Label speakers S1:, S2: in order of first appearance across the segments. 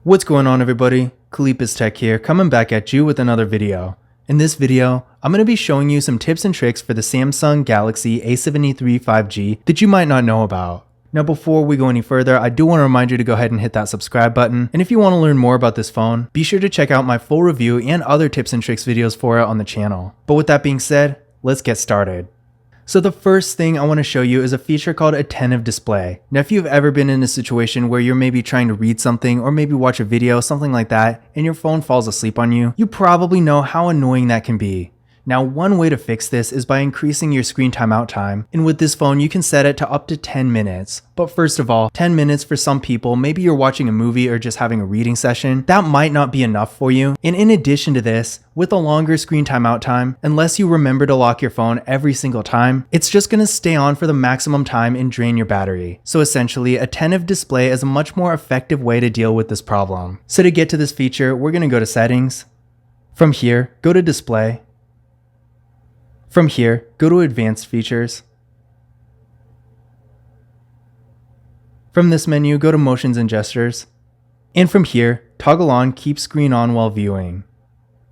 S1: What's going on, everybody? Kalipa's Tech here, coming back at you with another video. In this video, I'm going to be showing you some tips and tricks for the Samsung Galaxy A73 5G that you might not know about. Now before we go any further, I do want to remind you to go ahead and hit that subscribe button, and if you want to learn more about this phone, be sure to check out my full review and other tips and tricks videos for it on the channel. But with that being said, let's get started. So the first thing I want to show you is a feature called attentive display. Now if you've ever been in a situation where you're maybe trying to read something or maybe watch a video, something like that, and your phone falls asleep on you, you probably know how annoying that can be. Now one way to fix this is by increasing your screen timeout time, and with this phone you can set it to up to 10 minutes. But first of all, 10 minutes for some people, maybe you're watching a movie or just having a reading session, that might not be enough for you. And in addition to this, with a longer screen timeout time, unless you remember to lock your phone every single time, it's just going to stay on for the maximum time and drain your battery. So essentially, attentive display is a much more effective way to deal with this problem. So to get to this feature, we're going to go to settings. From here, go to display. From here, go to advanced features. From this menu, go to motions and gestures. And from here, toggle on keep screen on while viewing.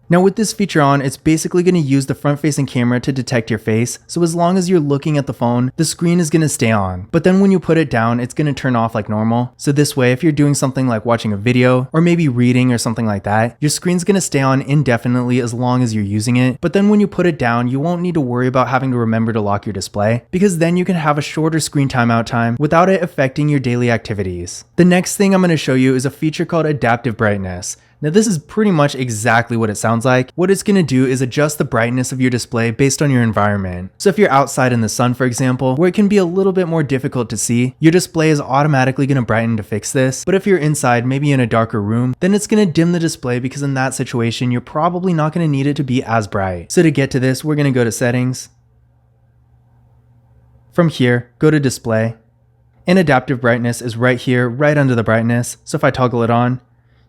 S1: Now with this feature on, it's basically going to use the front-facing camera to detect your face, so as long as you're looking at the phone, the screen is going to stay on. But then when you put it down, it's going to turn off like normal. So this way, if you're doing something like watching a video, or maybe reading or something like that, your screen's going to stay on indefinitely as long as you're using it. But then when you put it down, you won't need to worry about having to remember to lock your display, because then you can have a shorter screen timeout time without it affecting your daily activities. The next thing I'm going to show you is a feature called adaptive brightness. Now this is pretty much exactly what it sounds like. What it's going to do is adjust the brightness of your display based on your environment. So if you're outside in the sun, for example, where it can be a little bit more difficult to see, your display is automatically going to brighten to fix this. But if you're inside, maybe in a darker room, then it's going to dim the display, because in that situation, you're probably not going to need it to be as bright. So to get to this, we're going to go to settings. From here, go to display. And adaptive brightness is right here, right under the brightness. So if I toggle it on,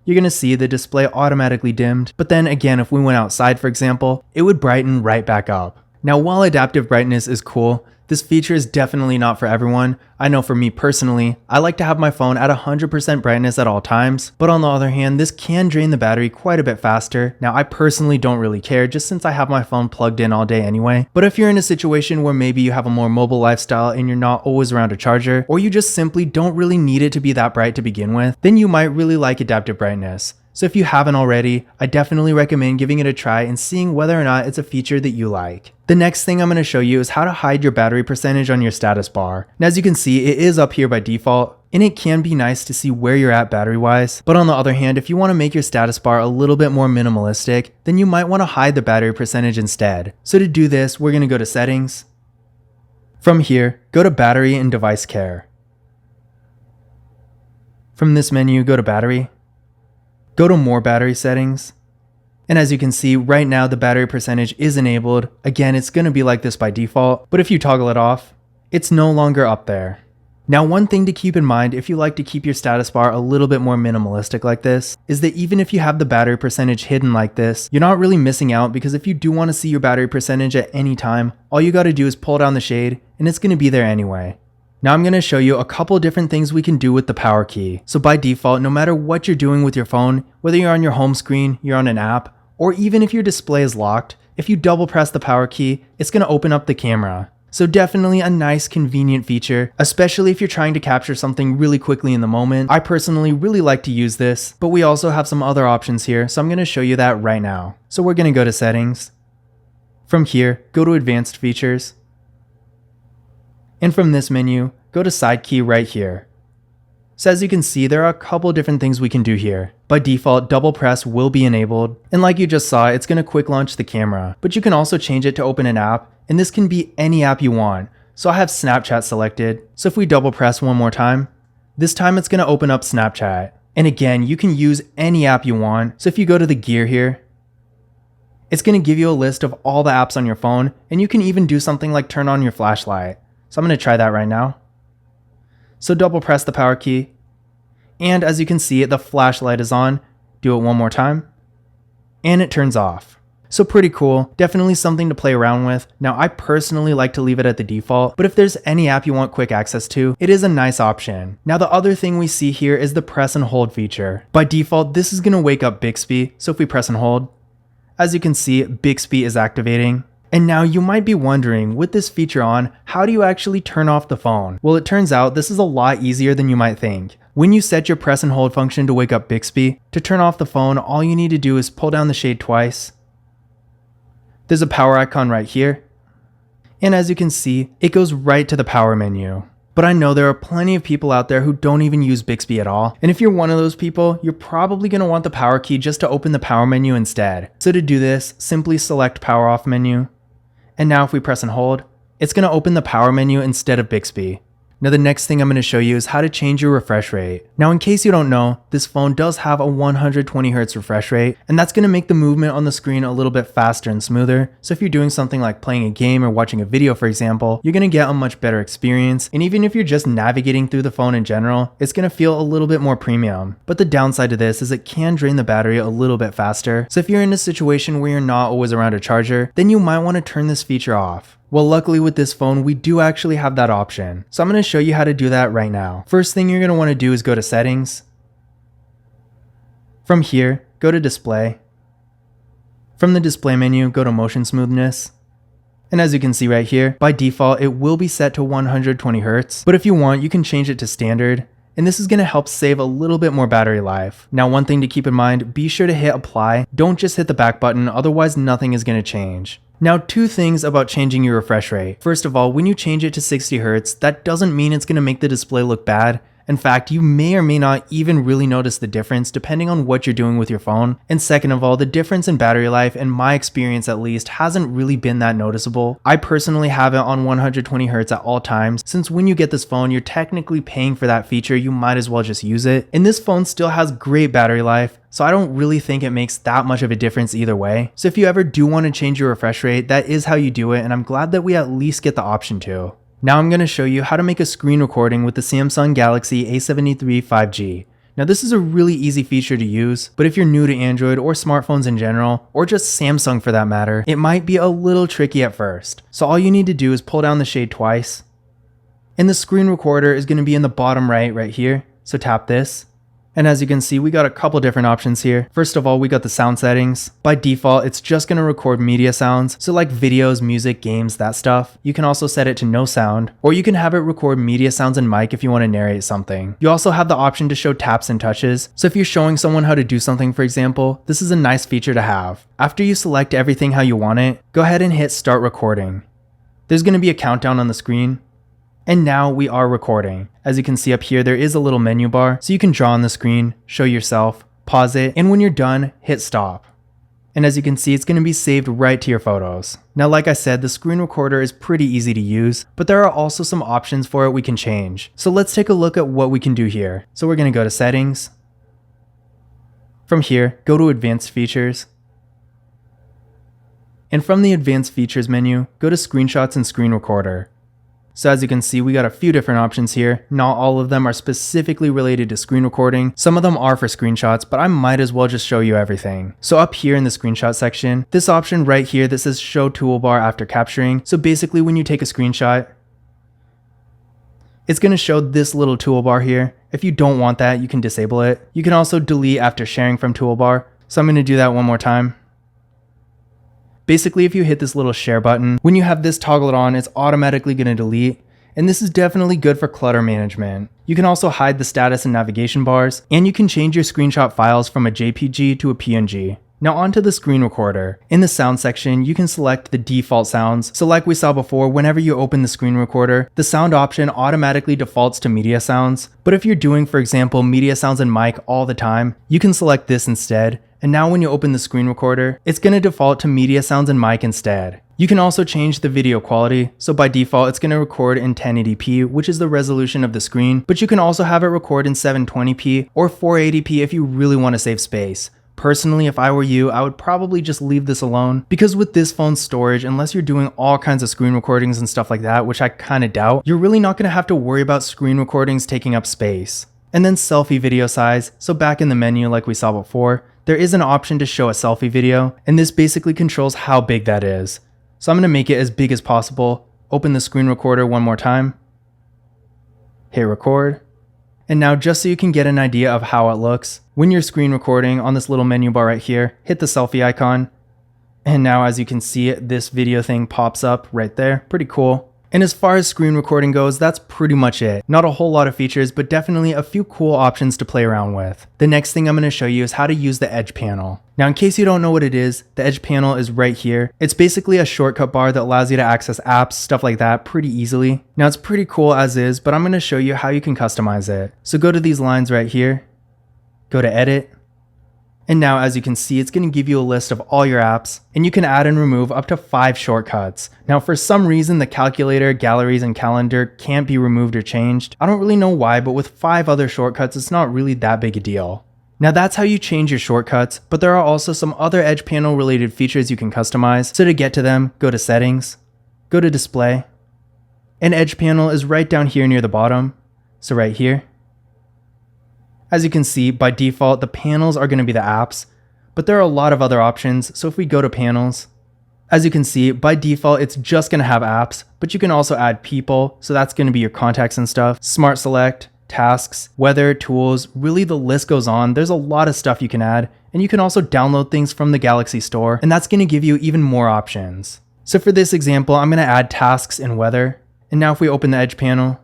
S1: you're going to see the display automatically dimmed, but then again, if we went outside, for example, it would brighten right back up. Now, while adaptive brightness is cool, this feature is definitely not for everyone. I know for me personally, I like to have my phone at 100% brightness at all times, but on the other hand, this can drain the battery quite a bit faster. Now, I personally don't really care, just since I have my phone plugged in all day anyway. But if you're in a situation where maybe you have a more mobile lifestyle and you're not always around a charger, or you just simply don't really need it to be that bright to begin with, then you might really like adaptive brightness. So if you haven't already, I definitely recommend giving it a try and seeing whether or not it's a feature that you like. The next thing I'm going to show you is how to hide your battery percentage on your status bar. Now as you can see, it is up here by default, and it can be nice to see where you're at battery wise. But on the other hand, if you want to make your status bar a little bit more minimalistic, then you might want to hide the battery percentage instead. So to do this, we're going to go to settings. From here, go to battery and device care. From this menu, go to battery. Go to more battery settings. And as you can see, right now the battery percentage is enabled. Again, it's going to be like this by default, but if you toggle it off, it's no longer up there. Now, one thing to keep in mind if you like to keep your status bar a little bit more minimalistic like this, is that even if you have the battery percentage hidden like this, you're not really missing out, because if you do want to see your battery percentage at any time, all you got to do is pull down the shade and it's going to be there anyway. Now I'm going to show you a couple different things we can do with the power key. So by default, no matter what you're doing with your phone, whether you're on your home screen, you're on an app, or even if your display is locked, if you double press the power key, it's going to open up the camera. So definitely a nice convenient feature, especially if you're trying to capture something really quickly in the moment. I personally really like to use this, but we also have some other options here, so I'm going to show you that right now. So we're going to go to settings. From here, go to advanced features. And from this menu, go to side key right here. So as you can see, there are a couple different things we can do here. By default, double press will be enabled, and like you just saw, it's going to quick launch the camera. But you can also change it to open an app, and this can be any app you want. So I have Snapchat selected, so if we double press one more time, this time it's going to open up Snapchat. And again, you can use any app you want. So if you go to the gear here, it's going to give you a list of all the apps on your phone, and you can even do something like turn on your flashlight. So I'm going to try that right now. So double press the power key, and as you can see, the flashlight is on. Do it one more time, and it turns off. So pretty cool, definitely something to play around with. Now I personally like to leave it at the default, but if there's any app you want quick access to, it is a nice option. Now the other thing we see here is the press and hold feature. By default, this is going to wake up Bixby, so if we press and hold, as you can see, Bixby is activating. And now you might be wondering, with this feature on, how do you actually turn off the phone? Well, it turns out this is a lot easier than you might think. When you set your press and hold function to wake up Bixby, to turn off the phone, all you need to do is pull down the shade twice. There's a power icon right here. And as you can see, it goes right to the power menu. But I know there are plenty of people out there who don't even use Bixby at all. And if you're one of those people, you're probably going to want the power key just to open the power menu instead. So to do this, simply select power off menu. And now if we press and hold, it's going to open the power menu instead of Bixby. Now the next thing I'm going to show you is how to change your refresh rate. Now in case you don't know, this phone does have a 120Hz refresh rate, and that's going to make the movement on the screen a little bit faster and smoother. So if you're doing something like playing a game or watching a video, for example, you're going to get a much better experience. And even if you're just navigating through the phone in general, it's going to feel a little bit more premium. But the downside to this is it can drain the battery a little bit faster. So if you're in a situation where you're not always around a charger, then you might want to turn this feature off. Well, luckily with this phone, we do actually have that option. So I'm going to show you how to do that right now. First thing you're going to want to do is go to settings. From here, go to display. From the display menu, go to motion smoothness. And as you can see right here, by default, it will be set to 120Hz. But if you want, you can change it to standard. And this is going to help save a little bit more battery life. Now, one thing to keep in mind, be sure to hit apply. Don't just hit the back button, otherwise nothing is going to change. Now, two things about changing your refresh rate. First of all, when you change it to 60Hz, that doesn't mean it's going to make the display look bad. In fact, you may or may not even really notice the difference depending on what you're doing with your phone. And second of all, the difference in battery life, in my experience at least, hasn't really been that noticeable. I personally have it on 120Hz at all times, since when you get this phone, you're technically paying for that feature, you might as well just use it. And this phone still has great battery life, so I don't really think it makes that much of a difference either way. So if you ever do want to change your refresh rate, that is how you do it, and I'm glad that we at least get the option to. Now I'm going to show you how to make a screen recording with the Samsung Galaxy A73 5G. Now this is a really easy feature to use, but if you're new to Android or smartphones in general, or just Samsung for that matter, it might be a little tricky at first. So all you need to do is pull down the shade twice, and the screen recorder is going to be in the bottom right here, so tap this. And as you can see, we got a couple different options here. First of all, we got the sound settings. By default, it's just going to record media sounds. So like videos, music, games, that stuff. You can also set it to no sound, or you can have it record media sounds and mic if you want to narrate something. You also have the option to show taps and touches. So if you're showing someone how to do something, for example, this is a nice feature to have. After you select everything how you want it, go ahead and hit start recording. There's going to be a countdown on the screen. And now we are recording. As you can see up here, there is a little menu bar, so you can draw on the screen, show yourself, pause it, and when you're done, hit stop. And as you can see, it's going to be saved right to your photos. Now, like I said, the screen recorder is pretty easy to use, but there are also some options for it we can change. So let's take a look at what we can do here. So we're going to go to settings. From here, go to advanced features. And from the advanced features menu, go to screenshots and screen recorder. So as you can see, we got a few different options here. Not all of them are specifically related to screen recording. Some of them are for screenshots, but I might as well just show you everything. So up here in the screenshot section, this option right here that says show toolbar after capturing. So basically when you take a screenshot, it's going to show this little toolbar here. If you don't want that, you can disable it. You can also delete after sharing from toolbar. So I'm going to do that one more time. Basically, if you hit this little share button, when you have this toggled on, it's automatically going to delete. And this is definitely good for clutter management. You can also hide the status and navigation bars, and you can change your screenshot files from a JPG to a PNG. Now onto the screen recorder. In the sound section, you can select the default sounds. So like we saw before, whenever you open the screen recorder, the sound option automatically defaults to media sounds. But if you're doing, for example, media sounds and mic all the time, you can select this instead. And now when you open the screen recorder, it's going to default to media sounds and mic instead. You can also change the video quality. So by default, it's going to record in 1080p, which is the resolution of the screen, but you can also have it record in 720p or 480p if you really want to save space. Personally, if I were you, I would probably just leave this alone, because with this phone's storage, unless you're doing all kinds of screen recordings and stuff like that, which I kind of doubt, you're really not going to have to worry about screen recordings taking up space. And then selfie video size. So back in the menu like we saw before, there is an option to show a selfie video, and this basically controls how big that is. So I'm going to make it as big as possible. Open the screen recorder one more time. Hit record. And now just so you can get an idea of how it looks, when you're screen recording on this little menu bar right here, hit the selfie icon. And now as you can see, this video thing pops up right there. Pretty cool. And as far as screen recording goes, that's pretty much it. Not a whole lot of features, but definitely a few cool options to play around with. The next thing I'm going to show you is how to use the edge panel. Now, in case you don't know what it is, the edge panel is right here. It's basically a shortcut bar that allows you to access apps, stuff like that, pretty easily. Now, it's pretty cool as is, but I'm going to show you how you can customize it. So go to these lines right here, go to edit. And now as you can see, it's going to give you a list of all your apps, and you can add and remove up to 5 shortcuts. Now for some reason, the calculator, galleries, and calendar can't be removed or changed. I don't really know why, but with 5 other shortcuts, it's not really that big a deal. Now that's how you change your shortcuts, but there are also some other edge panel related features you can customize. So to get to them, go to settings, go to display, and edge panel is right down here near the bottom. So right here. As you can see, by default, the panels are going to be the apps, but there are a lot of other options. So if we go to panels, as you can see, by default, it's just going to have apps, but you can also add people. So that's going to be your contacts and stuff, smart select, tasks, weather, tools, really the list goes on. There's a lot of stuff you can add, and you can also download things from the Galaxy Store, and that's going to give you even more options. So for this example, I'm going to add tasks and weather. And now if we open the edge panel,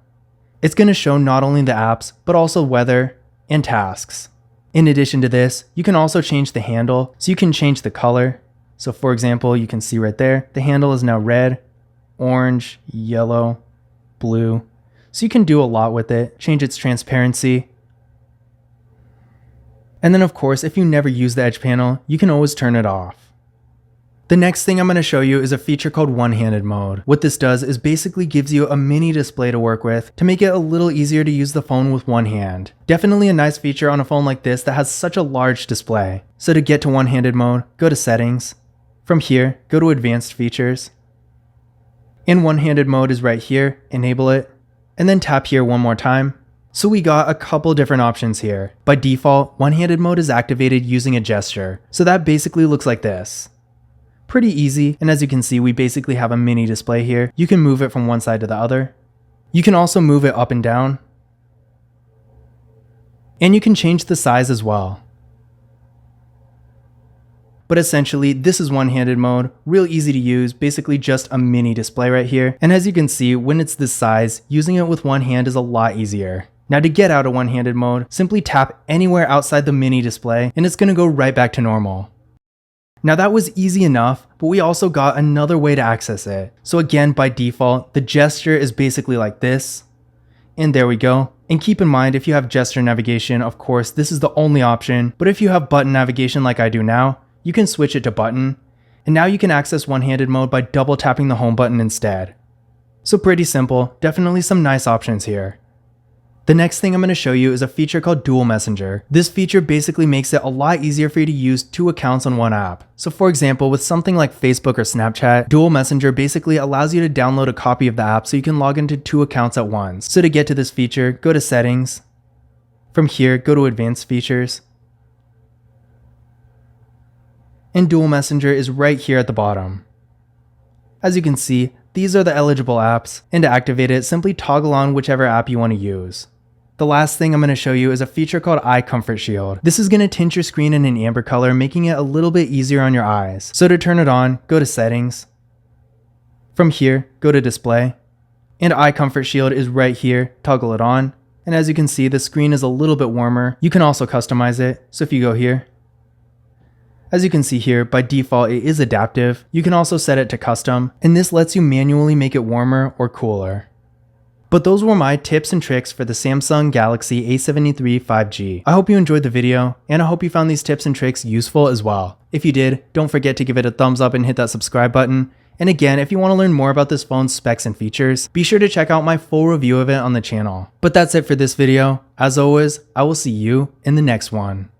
S1: it's going to show not only the apps, but also weather and tasks. In addition to this, you can also change the handle, so you can change the color. So for example, you can see right there, the handle is now red, orange, yellow, blue. So you can do a lot with it, change its transparency. And then of course, if you never use the edge panel, you can always turn it off. The next thing I'm going to show you is a feature called one-handed mode. What this does is basically gives you a mini display to work with to make it a little easier to use the phone with one hand. Definitely a nice feature on a phone like this that has such a large display. So to get to one-handed mode, go to settings. From here, go to advanced features. And one-handed mode is right here, enable it, and then tap here one more time. So we got a couple different options here. By default, one-handed mode is activated using a gesture. So that basically looks like this. Pretty easy, and as you can see, we basically have a mini display here. You can move it from one side to the other. You can also move it up and down. And you can change the size as well. But essentially, this is one-handed mode, real easy to use, basically just a mini display right here. And as you can see, when it's this size, using it with one hand is a lot easier. Now to get out of one-handed mode, simply tap anywhere outside the mini display, and it's going to go right back to normal. Now that was easy enough, but we also got another way to access it. So again, by default, the gesture is basically like this. And there we go. And keep in mind, if you have gesture navigation, of course, this is the only option. But if you have button navigation like I do now, you can switch it to button. And now you can access one-handed mode by double tapping the home button instead. So pretty simple, definitely some nice options here. The next thing I'm going to show you is a feature called Dual Messenger. This feature basically makes it a lot easier for you to use 2 accounts on one app. So for example, with something like Facebook or Snapchat, Dual Messenger basically allows you to download a copy of the app so you can log into 2 accounts at once. So to get to this feature, go to settings. From here, go to advanced features. And Dual Messenger is right here at the bottom. As you can see, these are the eligible apps, and to activate it, simply toggle on whichever app you want to use. The last thing I'm going to show you is a feature called Eye Comfort Shield. This is going to tint your screen in an amber color, making it a little bit easier on your eyes. So to turn it on, go to settings. From here, go to display. And Eye Comfort Shield is right here, toggle it on. And as you can see, the screen is a little bit warmer. You can also customize it. So if you go here, as you can see here, by default, it is adaptive. You can also set it to custom, and this lets you manually make it warmer or cooler. But those were my tips and tricks for the Samsung Galaxy A73 5G. I hope you enjoyed the video, and I hope you found these tips and tricks useful as well. If you did, don't forget to give it a thumbs up and hit that subscribe button. And again, if you want to learn more about this phone's specs and features, be sure to check out my full review of it on the channel. But that's it for this video. As always, I will see you in the next one.